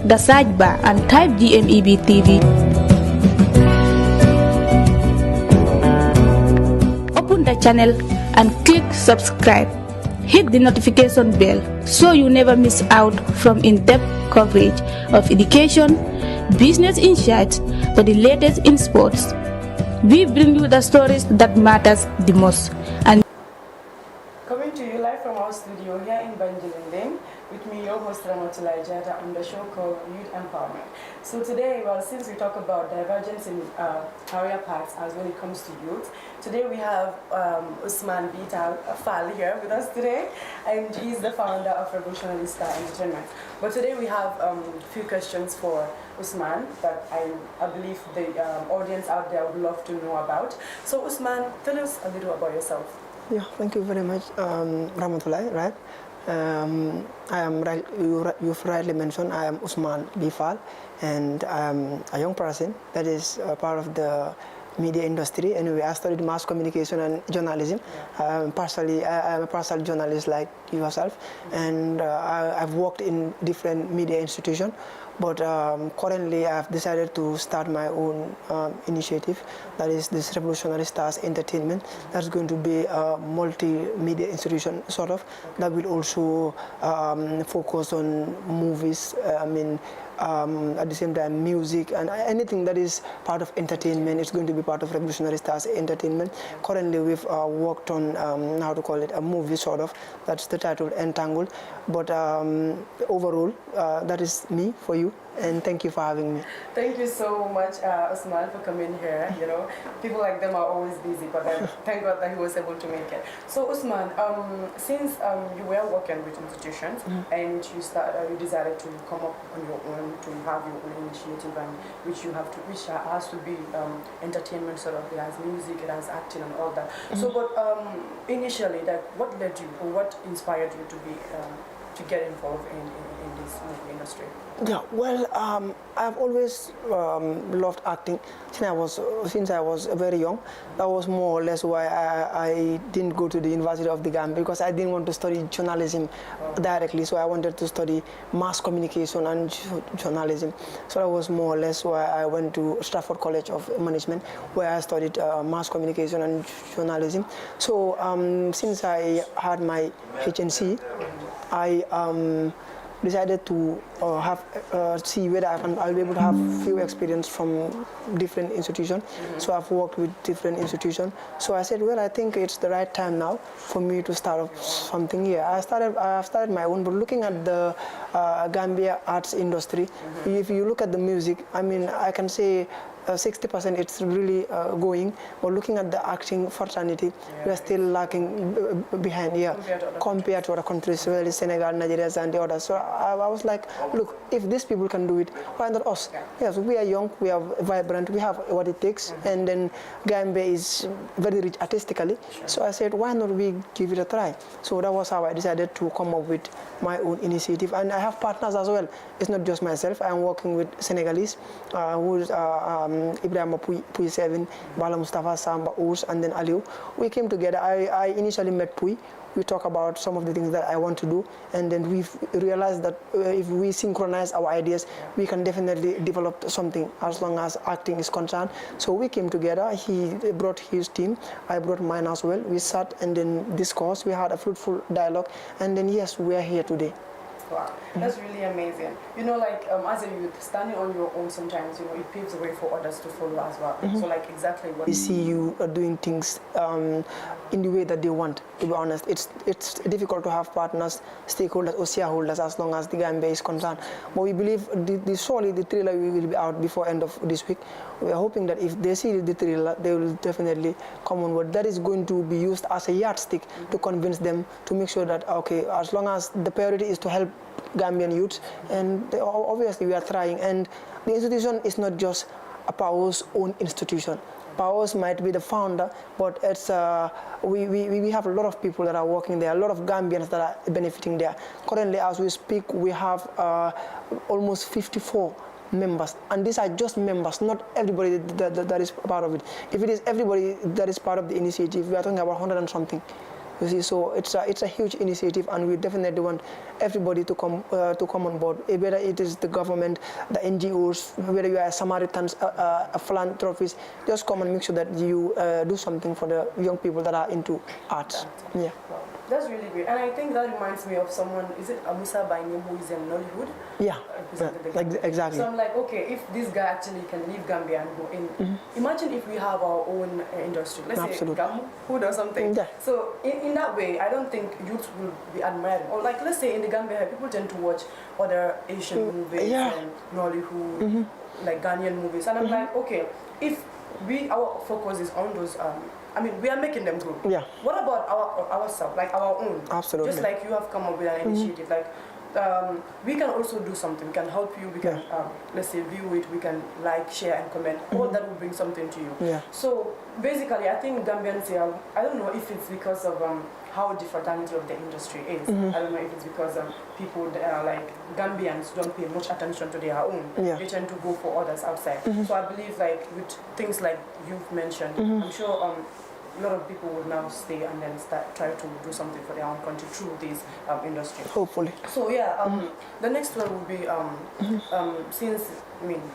the search bar and type GMEB TV. Open the channel and click subscribe. Hit the notification bell so you never miss out from in-depth coverage of education, business insights, or the latest in sports. We bring you the stories that matters the most. And coming to you live from our studio here in Banjilinding, with me, your host RAMATOULIE JATTA, on the show called Youth Empowerment. So today, well, since we talk about divergence in career paths as when it comes to youth, today we have OUSMAN FAAL here with us today, and he's the founder of Revolutionary Star Entertainment. But today we have a few questions for OUSMAN that I believe the audience out there would love to know about. So OUSMAN, tell us a little about yourself. Yeah, thank you very much, RAMATOULIE, right? I am right, you've rightly mentioned, I am OUSMAN FAAL, and I am a young person that is part of the media industry. Anyway, I studied mass communication and journalism. I'm a partial journalist like yourself, and I've worked in different media institutions. But currently, I've decided to start my own initiative, that is this Revolutionary Stars Entertainment. That's going to be a multimedia institution, sort of, that will also focus on movies, at the same time music, and anything that is part of entertainment is going to be part of Revolutionary Stars Entertainment. Currently, we've worked on, how to call it, a movie, sort of. That's the title, Entangled. But overall, that is me for you. And thank you for having me. Thank you so much, OUSMAN, for coming here. You know, people like them are always busy, but thank God that he was able to make it. So OUSMAN, since you were working with institutions and you decided to come up on your own, to have your own initiative, and which has to be entertainment, sort of. It has music, it has acting, and all that. So, but initially, like, what led you, or what inspired you to get involved in this movie industry? Yeah, well, I've always loved acting since I was very young. That was more or less why I didn't go to the University of the Gambia, because I didn't want to study journalism directly. So I wanted to study mass communication and journalism. So that was more or less why I went to Stratford College of Management, where I studied mass communication and journalism. So since I had my HNC, I decided to see whether I'll be able to have few experience from different institutions. So I've worked with different institutions. So I said, well, I think it's the right time now for me to start up something here. I've started my own, but looking at the Gambia arts industry, if you look at the music, I can say 60% it's really going, but looking at the acting fraternity, we are still lacking behind here compared to other countries, well, Senegal, Nigeria, and the others. So I was like, look, if these people can do it, why not us? Yes, we are young, we are vibrant, we have what it takes, and then Gambia is very rich artistically. So I said, why not we give it a try? So that was how I decided to come up with my own initiative, and I have partners as well. It's not just myself. I'm working with Senegalese, who's Ibrahima Puy 7, Bala Mustafa, Samba, Ous, and then Aliou. We came together. I initially met Puy. We talk about some of the things that I want to do, and then we've realized that if we synchronize our ideas, we can definitely develop something as long as acting is concerned. So we came together. He brought his team, I brought mine as well. We sat and then discussed. We had a fruitful dialogue, and then yes, we are here today. Wow, that's really amazing. You know, like as a youth, standing on your own sometimes, it paves the way for others to follow as well. So like exactly what... We see you doing things in the way that they want, to be honest. It's difficult to have partners, stakeholders or shareholders as long as the Gambia is concerned. But we believe surely the trailer will be out before end of this week. We are hoping that if they see the trailer, they will definitely come on board. That is going to be used as a yardstick to convince them, to make sure that, okay, as long as the priority is to help Gambian youths, and obviously we are trying, and the institution is not just a PAO's own institution. PAO's might be the founder, but it's we have a lot of people that are working there, a lot of Gambians that are benefiting there. Currently, as we speak, we have almost 54 members, and these are just members, not everybody that is part of it. If it is everybody that is part of the initiative, we are talking about 100 and something. You see, so it's a huge initiative, and we definitely want everybody to come on board. Whether it is the government, the NGOs, whether you are Samaritans, philanthropists, just come and make sure that you do something for the young people that are into arts. Yeah. Wow. That's really great, and I think that reminds me of someone. Is it Musa by name who is in Nollywood? Yeah, exactly. So I'm like, okay, if this guy actually can leave Gambia and go in, imagine if we have our own industry, let's say Gamu or something. Yeah. So in that way, I don't think youth will be admiring. Or like, let's say in the Gambia, people tend to watch other Asian movies and Nollywood, like Ghanaian movies, and I'm like, okay, if our focus is on those. I mean, we are making them grow. Yeah. What about ourselves, like our own? Absolutely. Just like you have come up with an initiative, like we can also do something. We can help you. We can, let's say, view it. We can like, share, and comment. All that will bring something to you. Yeah. So basically, I think Gambians here. I don't know if it's because of how the fraternity of the industry is. I don't know if it's because people like Gambians don't pay much attention to their own. They tend to go for others outside. So I believe, like with things like you've mentioned, I'm sure a lot of people would now stay and then try to do something for their own country through this industry. Hopefully. So yeah, the next one will be since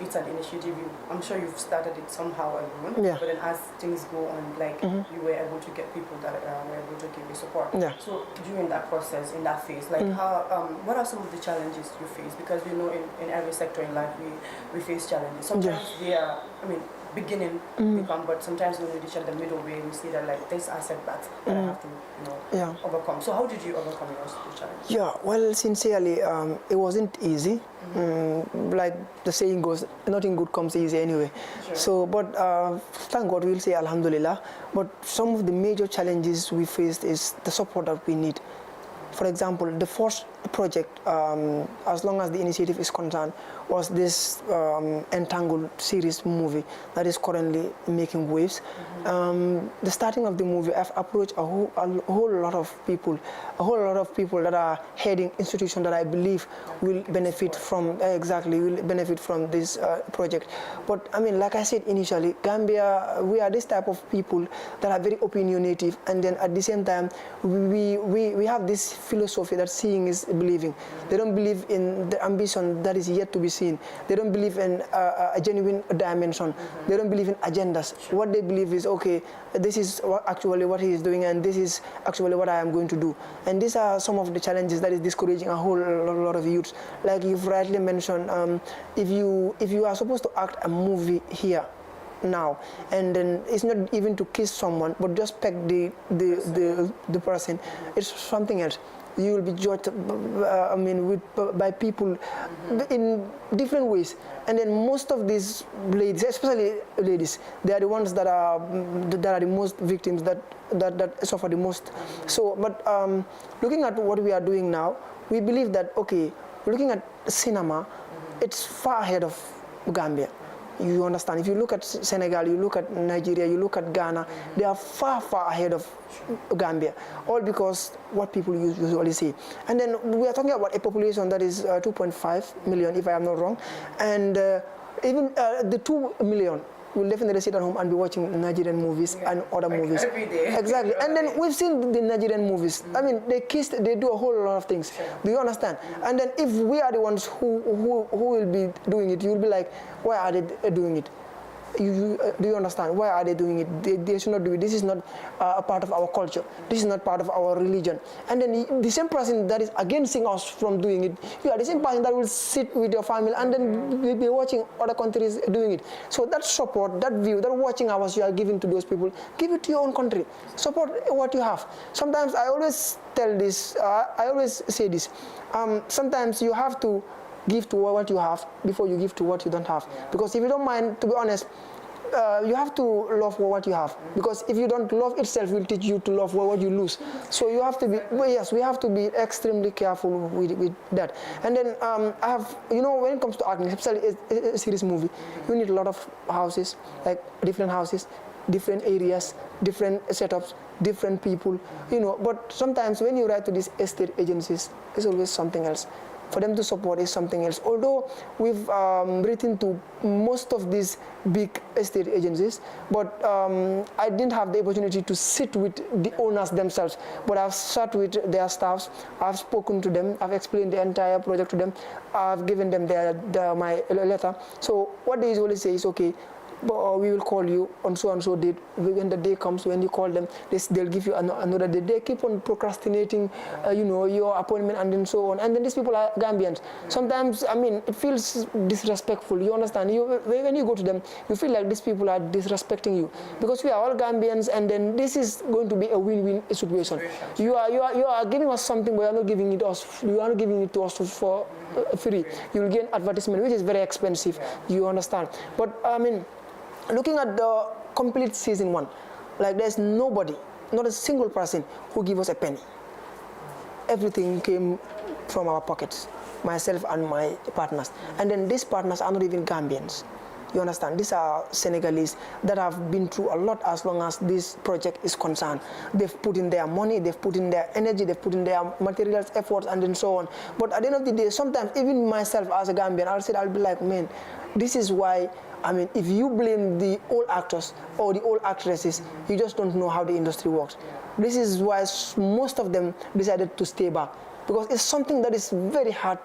it's an initiative. I'm sure you've started it somehow alone. Yeah. But then as things go on, like you were able to get people that were able to give you support. Yeah. So during that process, in that phase, like how what are some of the challenges you face? Because we know in every sector in life we face challenges. Sometimes they are beginning become, but sometimes when we reach at the middle way, we see that like these are setbacks that I have to overcome. So how did you overcome your challenge? Yeah, well, sincerely, it wasn't easy. Like the saying goes, nothing good comes easy anyway. Sure. So, but thank God, we'll say Alhamdulillah. But some of the major challenges we faced is the support that we need. For example, the first project, as long as the initiative is concerned, was this Entangled series movie that is currently making waves. The starting of the movie, I've approached a whole lot of people that are heading institutions that I believe will benefit from this project. But I mean, like I said initially, Gambia, we are this type of people that are very opinionative, and then at the same time, we have this philosophy that seeing is believing. They don't believe in the ambition that is yet to be seen. They don't believe in a genuine dimension. They don't believe in agendas. What they believe is, okay, this is actually what he is doing, and this is actually what I am going to do. And these are some of the challenges that is discouraging a whole lot of youths. Like you've rightly mentioned, if you are supposed to act a movie here now, and then it's not even to kiss someone, but just peck the person, it's something else. You will be judged, by people in different ways. And then most of these ladies, especially ladies, they are the ones that are the most victims, that suffer the most. So, but looking at what we are doing now, we believe that, okay, looking at cinema, it's far ahead of Gambia. You understand? If you look at Senegal, you look at Nigeria, you look at Ghana, they are far ahead of Gambia, all because what people usually say. And then we are talking about a population that is 2.5 million, if I am not wrong, and even the 2 million will definitely sit at home and be watching Nigerian movies and other movies. Every day. Exactly. And then we've seen the Nigerian movies. I mean, they kiss, they do a whole lot of things. Do you understand? And then if we are the ones who will be doing it, you'll be like, why are they doing it? Do you understand? Why are they doing it? They should not do it. This is not a part of our culture. This is not part of our religion. And then the same person that is against us from doing it, you are the same person that will sit with your family and then will be watching other countries doing it. So that support, that view, that watching hours you are giving to those people, give it to your own country. Support what you have. Sometimes I always tell this, I always say this, sometimes you have to give to what you have before you give to what you don't have. Because if you don't mind, to be honest, you have to love what you have. Because if you don't, love itself will teach you to love what you lose. So you have to be, yes, we have to be extremely careful with that. And then I have, when it comes to acting, especially a series movie, you need a lot of houses, like different houses, different areas, different setups, different people, But sometimes when you write to these estate agencies, it's always something else. For them to support is something else. Although we've written to most of these big estate agencies, but I didn't have the opportunity to sit with the owners themselves. But I've sat with their staffs, I've spoken to them, I've explained the entire project to them, I've given them my letter. So what they usually say is, okay, we will call you on so and so date. When the day comes, when you call them, they'll give you another day. They keep on procrastinating, your appointment, and then so on. And then these people are Gambians. Sometimes, I mean, it feels disrespectful. You understand? When you go to them, you feel like these people are disrespecting you, because we are all Gambians, and then this is going to be a win-win situation. You are giving us something, but you are not giving it us. You are not giving it to us for free. You will get advertisement, which is very expensive. You understand? But I mean, looking at the complete season 1, like there's nobody, not a single person who gave us a penny. Everything came from our pockets, myself and my partners. And then these partners are not even Gambians. You understand? These are Senegalese that have been through a lot as long as this project is concerned. They've put in their money, they've put in their energy, they've put in their materials, efforts, and then so on. But at the end of the day, sometimes even myself as a Gambian, I'll be like, man, this is why, I mean, if you blame the old actors or the old actresses, you just don't know how the industry works. This is why most of them decided to stay back, because it's something that is very hard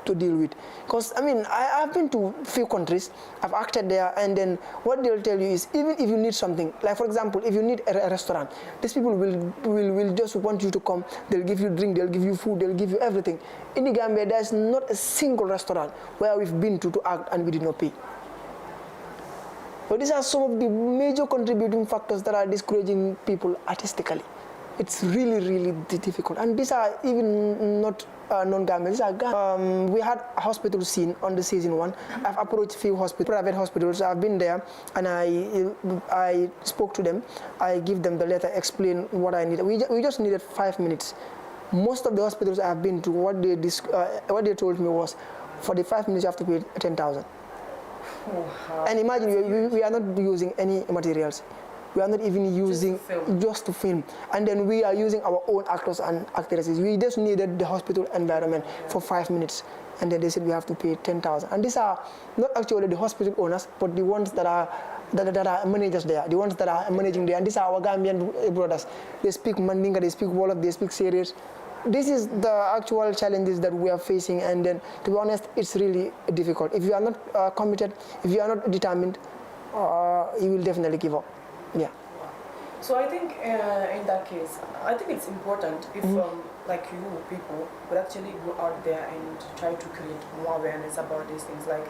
to deal with. Because, I mean, I've been to a few countries, I've acted there, and then what they'll tell you is, even if you need something, like for example, if you need a restaurant, these people will just want you to come, they'll give you drink, they'll give you food, they'll give you everything. In the Gambia, there's not a single restaurant where we've been to act and we did not pay. So these are some of the major contributing factors that are discouraging people artistically. It's really, really difficult. And these are even not non-Gambians. These are we had a hospital scene on the season 1. I've approached a few private hospitals. I've been there and I spoke to them. I give them the letter, explain what I need. We just needed 5 minutes. Most of the hospitals I've been to, what they told me was, for the 5 minutes you have to pay 10,000. Wow. And imagine we are not using any materials. We are not even using just to film. And then we are using our own actors and actresses. We just needed the hospital environment for 5 minutes. And then they said we have to pay 10,000. And these are not actually the hospital owners, but the ones that are managers there, the ones that are managing there. And these are our Gambian brothers. They speak Mandinka, they speak Wolof, they speak Serious. This is the actual challenges that we are facing, and then, to be honest, it's really difficult. If you are not committed, if you are not determined, you will definitely give up. Yeah. So I think in that case, I think it's important if like you people would actually go out there and try to create more awareness about these things. Like,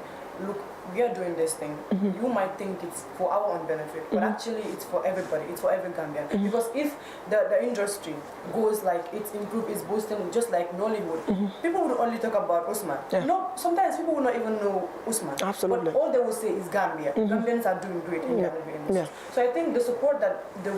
look, we are doing this thing. You might think it's for our own benefit, but actually it's for everybody. It's for every Gambian. Because if the industry goes like it's improved, it's boosting, just like Nollywood, people would only talk about OUSMAN. Yeah. No, sometimes people will not even know OUSMAN. Absolutely. But all they will say is Gambia. Gambians are doing great in Gambia industry. Yeah. So I think the support that the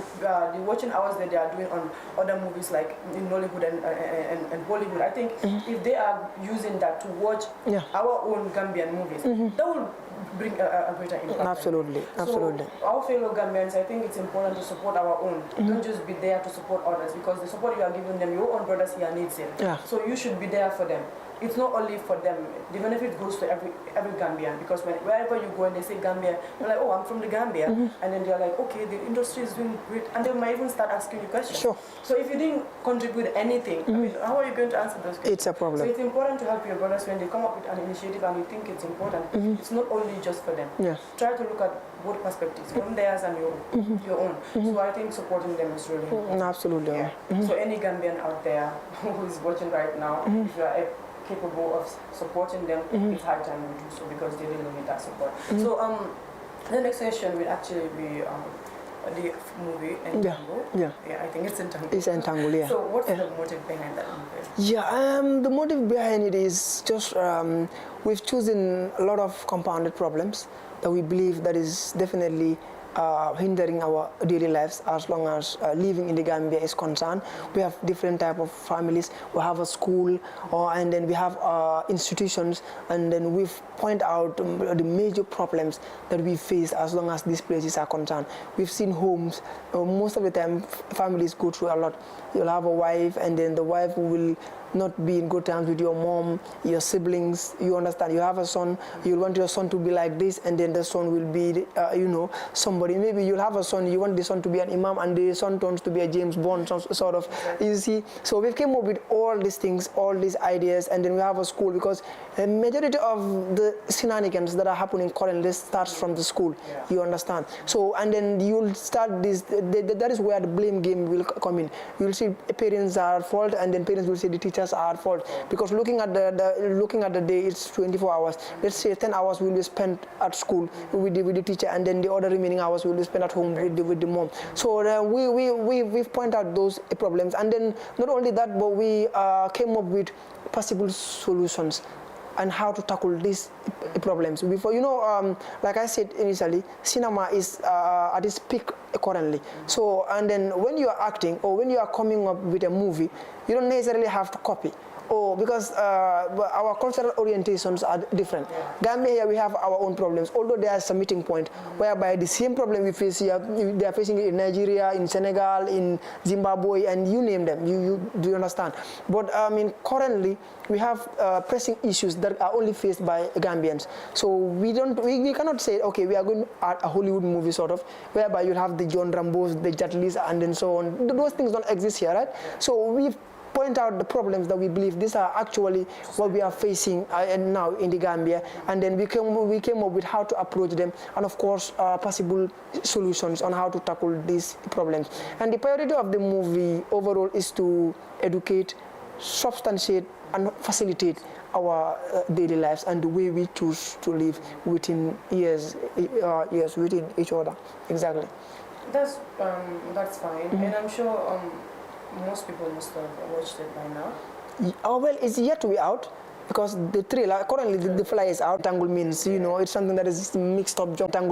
watching hours that they are doing on other movies like in Nollywood and Bollywood, I think if they are using that to watch our own Gambian movies, that will bring a greater impact. Absolutely, absolutely. So our fellow Gambians, I think it's important to support our own. Don't just be there to support others, because the support you are giving them, your own brothers here needs it. Yeah. So you should be there for them. It's not only for them. The benefit goes to every Gambian, because wherever you go and they say Gambia, you're like, oh, I'm from the Gambia, and then they're like, okay, the industry is doing great, and they might even start asking you questions. Sure. So if you didn't contribute anything, I mean, how are you going to answer those questions? It's a problem. So it's important to help your brothers when they come up with an initiative and you think it's important. It's not only just for them. Yeah. Try to look at both perspectives, from theirs and your own. So I think supporting them is really important. Absolutely. Yeah. So any Gambian out there who is watching right now, if you are capable of supporting them, it's high time we do so, because they really need that support. So the next session will actually be the movie Entangle. Yeah, I think it's Entangle. It's Entangle, yeah. So what's the motive behind that movie? Yeah, the motive behind it is just we've chosen a lot of compounded problems that we believe that is definitely hindering our daily lives as long as living in the Gambia is concerned. We have different type of families. We have a school, and then we have institutions, and then we've point out the major problems that we face as long as these places are concerned. We've seen homes. Most of the time, families go through a lot. You'll have a wife, and then the wife will not be in good terms with your mom, your siblings. You understand? You have a son, you want your son to be like this, and then the son will be, you know, somebody. Maybe you'll have a son, you want the son to be an imam, and the son turns to be a James Bond, sort of. You see? So we came up with all these things, all these ideas, and then we have a school, because the majority of the shenanigans that are happening currently starts from the school. You understand? So, and then you'll start this, that is where the blame game will come in. You'll see parents are at fault, and then parents will say the teachers are at fault, because looking at the day, it's 24 hours. Let's say 10 hours will be spent at school with the teacher, and then the other remaining hours will be spent at home with the mom. So we've pointed out those problems, and then not only that, but we came up with possible solutions and how to tackle these problems. Before, you know, like I said initially, cinema is at its peak currently. So, and then when you are acting or when you are coming up with a movie, you don't necessarily have to copy. Oh, because our cultural orientations are different. Gambia here, we have our own problems, although there is a meeting point whereby the same problem we face here, they are facing it in Nigeria, in Senegal, in Zimbabwe, and you name them. Do you understand? But I mean, currently we have pressing issues that are only faced by Gambians. So we cannot say, okay, we are going to add a Hollywood movie sort of, whereby you have the John Rambos, the Jet and then so on. Those things don't exist here, right? So we've point out the problems that we believe these are actually what we are facing now in the Gambia, and then we came up with how to approach them, and of course possible solutions on how to tackle these problems. And the priority of the movie overall is to educate, substantiate, and facilitate our daily lives and the way we choose to live within years within each other. Exactly. That's fine, and I'm sure most people must have watched it by now. Oh, well, it's yet to be out, because the trailer, currently the flyer is out. Tangle means, you know, it's something that is mixed up. Tangle